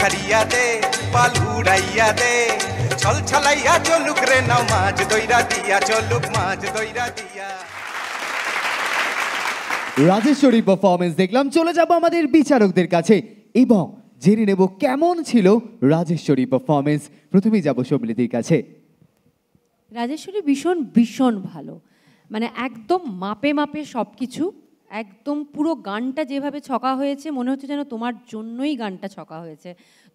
ছাড়িয়া দে পাল উড়াইয়া দে ছল ছলাইয়া চলুক রে নাও মাছ দইরা দিয়া চলুক মাছ দইরা দিয়া। রাজেশ্বরী পারফরমেন্স দেখলাম, চলে যাব আমাদের বিচারকদের কাছে এবং জেনে নেব কেমন ছিল রাজেশ্বরী পারফরমেন্স। প্রথমেই যাব শর্মিলাদির কাছে। রাজেশ্বরী ভীষণ ভীষণ ভালো, মানে একদম মাপে মাপে সব কিছু, একদম পুরো গানটা যেভাবে ছকা হয়েছে মনে হচ্ছে যেন তোমার জন্যই গানটা ছকা হয়েছে।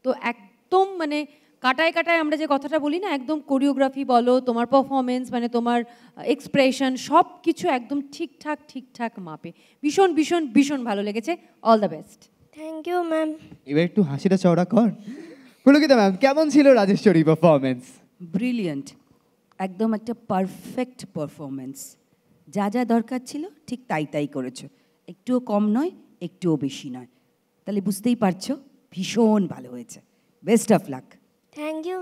তো একদম মানে কাটায় কাটায় আমরা যে কথাটা বলি না, একদম কোরিওগ্রাফি বলো, তোমার পারফরমেন্স মানে তোমার এক্সপ্রেশন সব কিছু একদম ঠিকঠাক ঠিকঠাক মাপে। ভীষণ ভীষণ ভীষণ ভালো লেগেছে। All the best. Thank you ma'am. এবার একটু হাসিটা চওড়া কর। পুলকিতা ম্যাম, কেমন ছিল রাজেশ্বরী পারফরমেন্স? ব্রিলিয়েন্ট, একদম একটা পারফেক্ট পারফরমেন্স। যা যা দরকার ছিল ঠিক তাই তাই করেছো, একটুও কম নয় একটুও বেশি নয়। তাহলে বুঝতেই পারছো ভীষণ ভালো হয়েছে। Best of luck. Thank you